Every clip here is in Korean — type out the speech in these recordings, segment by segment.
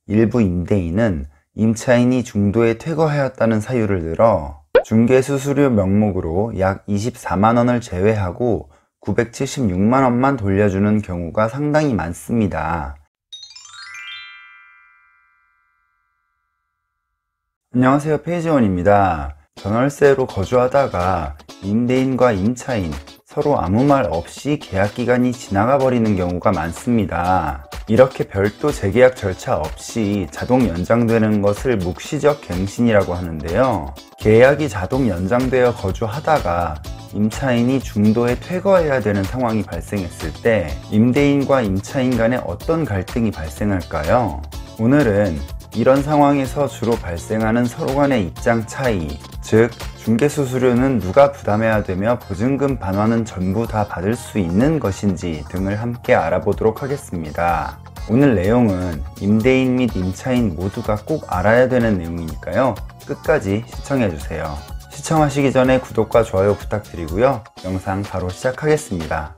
일부 임대인은 임차인이 중도에 퇴거하였다는 사유를 들어 중개수수료 명목으로 약 24만원을 제외하고 976만원만 돌려주는 경우가 상당히 많습니다. 안녕하세요, 페이지원입니다. 전월세로 거주하다가 임대인과 임차인 서로 아무 말 없이 계약기간이 지나가 버리는 경우가 많습니다. 이렇게 별도 재계약 절차 없이 자동 연장되는 것을 묵시적 갱신이라고 하는데요. 계약이 자동 연장되어 거주하다가 임차인이 중도에 퇴거해야 되는 상황이 발생했을 때 임대인과 임차인 간에 어떤 갈등이 발생할까요? 오늘은 이런 상황에서 주로 발생하는 서로 간의 입장 차이, 즉 중개수수료는 누가 부담해야 되며 보증금 반환은 전부 다 받을 수 있는 것인지 등을 함께 알아보도록 하겠습니다. 오늘 내용은 임대인 및 임차인 모두가 꼭 알아야 되는 내용이니까요. 끝까지 시청해주세요. 시청하시기 전에 구독과 좋아요 부탁드리고요. 영상 바로 시작하겠습니다.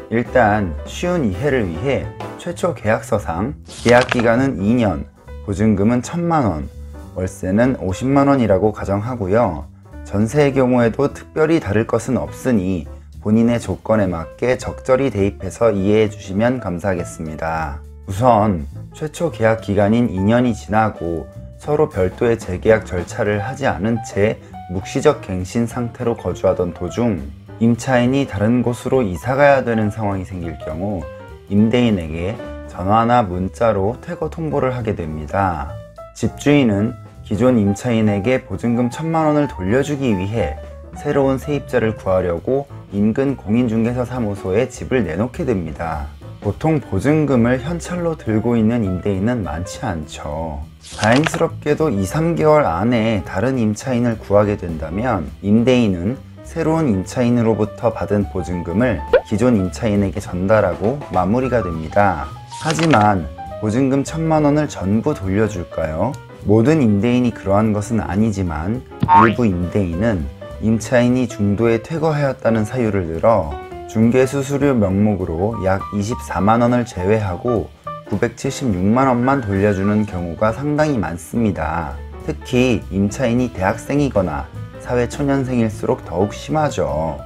일단 쉬운 이해를 위해 최초 계약서상 계약기간은 2년, 보증금은 1000만원, 월세는 50만원이라고 가정하고요. 전세의 경우에도 특별히 다를 것은 없으니 본인의 조건에 맞게 적절히 대입해서 이해해 주시면 감사하겠습니다. 우선 최초 계약 기간인 2년이 지나고 서로 별도의 재계약 절차를 하지 않은 채 묵시적 갱신 상태로 거주하던 도중 임차인이 다른 곳으로 이사가야 되는 상황이 생길 경우 임대인에게 전화나 문자로 퇴거 통보를 하게 됩니다. 집주인은 기존 임차인에게 보증금 1000만원을 돌려주기 위해 새로운 세입자를 구하려고 인근 공인중개사 사무소에 집을 내놓게 됩니다. 보통 보증금을 현찰로 들고 있는 임대인은 많지 않죠. 다행스럽게도 2-3개월 안에 다른 임차인을 구하게 된다면 임대인은 새로운 임차인으로부터 받은 보증금을 기존 임차인에게 전달하고 마무리가 됩니다. 하지만 보증금 1000만원을 전부 돌려줄까요? 모든 임대인이 그러한 것은 아니지만 일부 임대인은 임차인이 중도에 퇴거하였다는 사유를 들어 중개수수료 명목으로 약 24만원을 제외하고 976만원만 돌려주는 경우가 상당히 많습니다. 특히 임차인이 대학생이거나 사회초년생일수록 더욱 심하죠.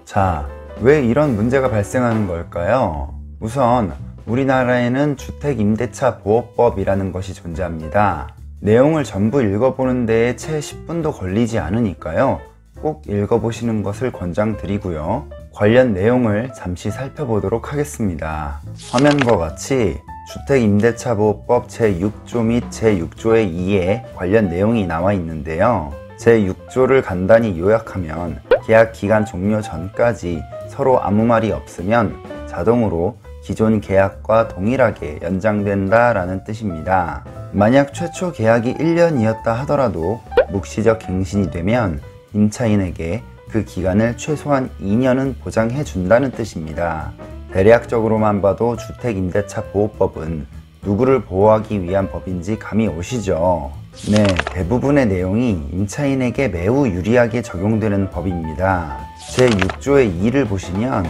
자, 왜 이런 문제가 발생하는 걸까요? 우선 우리나라에는 주택임대차보호법이라는 것이 존재합니다. 내용을 전부 읽어보는 데에 채 10분도 걸리지 않으니까요. 꼭 읽어보시는 것을 권장드리고요. 관련 내용을 잠시 살펴보도록 하겠습니다. 화면과 같이 주택임대차보호법 제6조 및 제6조의 2에 관련 내용이 나와 있는데요. 제6조를 간단히 요약하면 계약 기간 종료 전까지 서로 아무 말이 없으면 자동으로 기존 계약과 동일하게 연장된다 라는 뜻입니다. 만약 최초 계약이 1년이었다 하더라도 묵시적 갱신이 되면 임차인에게 그 기간을 최소한 2년은 보장해 준다는 뜻입니다. 대략적으로만 봐도 주택임대차보호법은 누구를 보호하기 위한 법인지 감이 오시죠? 네, 대부분의 내용이 임차인에게 매우 유리하게 적용되는 법입니다. 제6조의 2를 보시면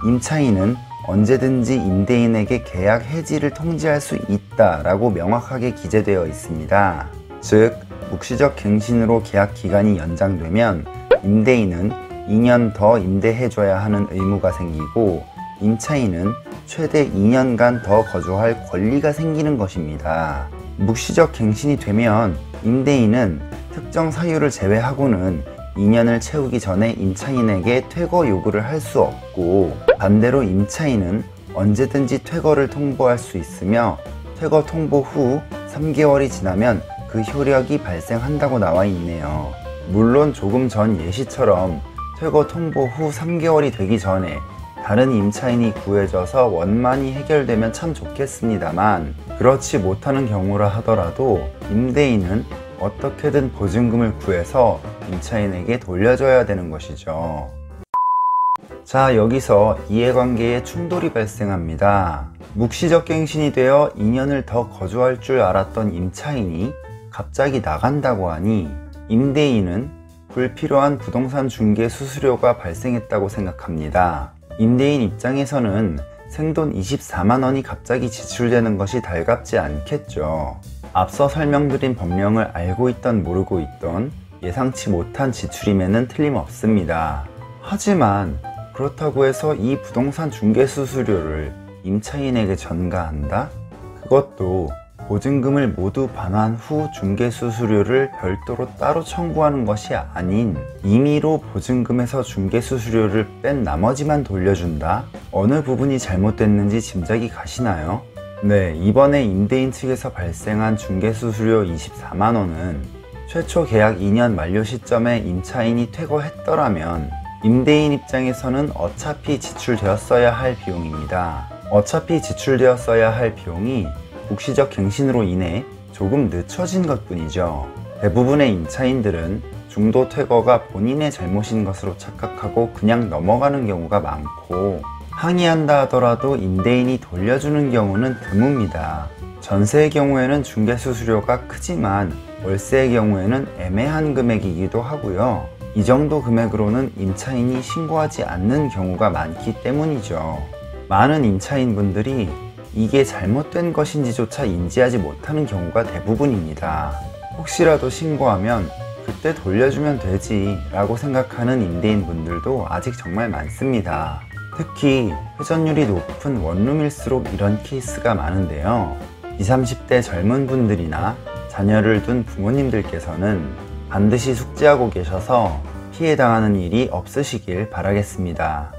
임차인은 언제든지 임대인에게 계약 해지를 통지할 수 있다라고 명확하게 기재되어 있습니다. 즉, 묵시적 갱신으로 계약 기간이 연장되면 임대인은 2년 더 임대해줘야 하는 의무가 생기고 임차인은 최대 2년간 더 거주할 권리가 생기는 것입니다. 묵시적 갱신이 되면 임대인은 특정 사유를 제외하고는 2년을 채우기 전에 임차인에게 퇴거 요구를 할 수 없고 반대로 임차인은 언제든지 퇴거를 통보할 수 있으며 퇴거 통보 후 3개월이 지나면 그 효력이 발생한다고 나와 있네요. 물론 조금 전 예시처럼 퇴거 통보 후 3개월이 되기 전에 다른 임차인이 구해져서 원만히 해결되면 참 좋겠습니다만 그렇지 못하는 경우라 하더라도 임대인은 어떻게든 보증금을 구해서 임차인에게 돌려줘야 되는 것이죠. 자, 여기서 이해관계에 충돌이 발생합니다. 묵시적 갱신이 되어 2년을 더 거주할 줄 알았던 임차인이 갑자기 나간다고 하니 임대인은 불필요한 부동산 중개 수수료가 발생했다고 생각합니다. 임대인 입장에서는 생돈 24만 원이 갑자기 지출되는 것이 달갑지 않겠죠. 앞서 설명드린 법령을 알고 있던 모르고 있던 예상치 못한 지출임에는 틀림없습니다. 하지만 그렇다고 해서 이 부동산 중개 수수료를 임차인에게 전가한다? 그것도 보증금을 모두 반환 후 중개 수수료를 별도로 따로 청구하는 것이 아닌 임의로 보증금에서 중개 수수료를 뺀 나머지만 돌려준다? 어느 부분이 잘못됐는지 짐작이 가시나요? 네, 이번에 임대인 측에서 발생한 중개 수수료 24만 원은 최초 계약 2년 만료 시점에 임차인이 퇴거했더라면 임대인 입장에서는 어차피 지출되었어야 할 비용입니다. 어차피 지출되었어야 할 비용이 국시적 갱신으로 인해 조금 늦춰진 것뿐이죠. 대부분의 임차인들은 중도 퇴거가 본인의 잘못인 것으로 착각하고 그냥 넘어가는 경우가 많고, 항의한다 하더라도 임대인이 돌려주는 경우는 드뭅니다. 전세의 경우에는 중개 수수료가 크지만 월세의 경우에는 애매한 금액이기도 하고요. 이 정도 금액으로는 임차인이 신고하지 않는 경우가 많기 때문이죠. 많은 임차인분들이 이게 잘못된 것인지조차 인지하지 못하는 경우가 대부분입니다. 혹시라도 신고하면 그때 돌려주면 되지 라고 생각하는 임대인분들도 아직 정말 많습니다. 특히 회전율이 높은 원룸일수록 이런 케이스가 많은데요. 20, 30대 젊은 분들이나 자녀를 둔 부모님들께서는 반드시 숙지하고 계셔서 피해당하는 일이 없으시길 바라겠습니다.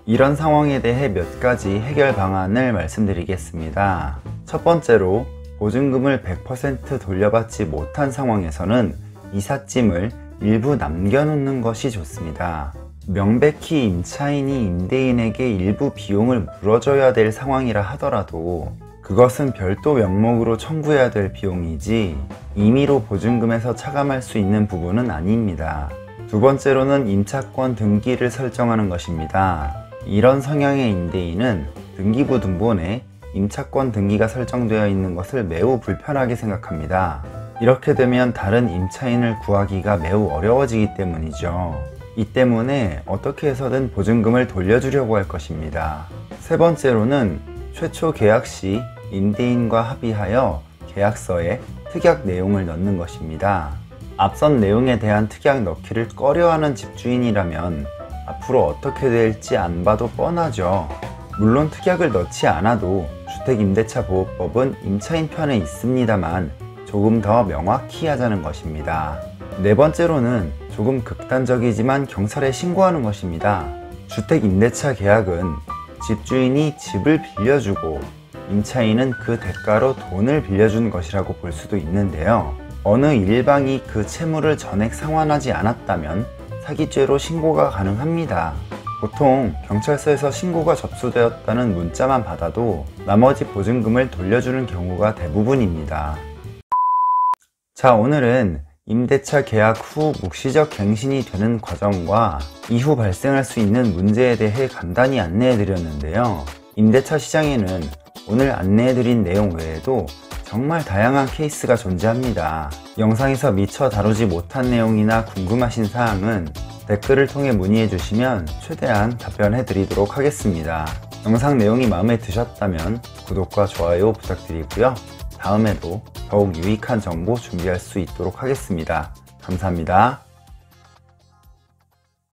이런 상황에 대해 몇 가지 해결 방안을 말씀드리겠습니다. 첫 번째로, 보증금을 100% 돌려받지 못한 상황에서는 이삿짐을 일부 남겨놓는 것이 좋습니다. 명백히 임차인이 임대인에게 일부 비용을 물어줘야 될 상황이라 하더라도 그것은 별도 명목으로 청구해야 될 비용이지 임의로 보증금에서 차감할 수 있는 부분은 아닙니다. 두 번째로는 임차권 등기를 설정하는 것입니다. 이런 성향의 임대인은 등기부 등본에 임차권 등기가 설정되어 있는 것을 매우 불편하게 생각합니다. 이렇게 되면 다른 임차인을 구하기가 매우 어려워지기 때문이죠. 이 때문에 어떻게 해서든 보증금을 돌려주려고 할 것입니다. 세 번째로는 최초 계약 시 임대인과 합의하여 계약서에 특약 내용을 넣는 것입니다. 앞선 내용에 대한 특약 넣기를 꺼려하는 집주인이라면 앞으로 어떻게 될지 안 봐도 뻔하죠. 물론 특약을 넣지 않아도 주택임대차보호법은 임차인 편에 있습니다만 조금 더 명확히 하자는 것입니다. 네 번째로는 조금 극단적이지만 경찰에 신고하는 것입니다. 주택임대차 계약은 집주인이 집을 빌려주고 임차인은 그 대가로 돈을 빌려준 것이라고 볼 수도 있는데요. 어느 일방이 그 채무를 전액 상환하지 않았다면 사기죄로 신고가 가능합니다. 보통 경찰서에서 신고가 접수되었다는 문자만 받아도 나머지 보증금을 돌려주는 경우가 대부분입니다. 자, 오늘은 임대차 계약 후 묵시적 갱신이 되는 과정과 이후 발생할 수 있는 문제에 대해 간단히 안내해 드렸는데요. 임대차 시장에는 오늘 안내해 드린 내용 외에도 정말 다양한 케이스가 존재합니다. 영상에서 미처 다루지 못한 내용이나 궁금하신 사항은 댓글을 통해 문의해 주시면 최대한 답변해 드리도록 하겠습니다. 영상 내용이 마음에 드셨다면 구독과 좋아요 부탁드리고요. 다음에도 더욱 유익한 정보 준비할 수 있도록 하겠습니다. 감사합니다.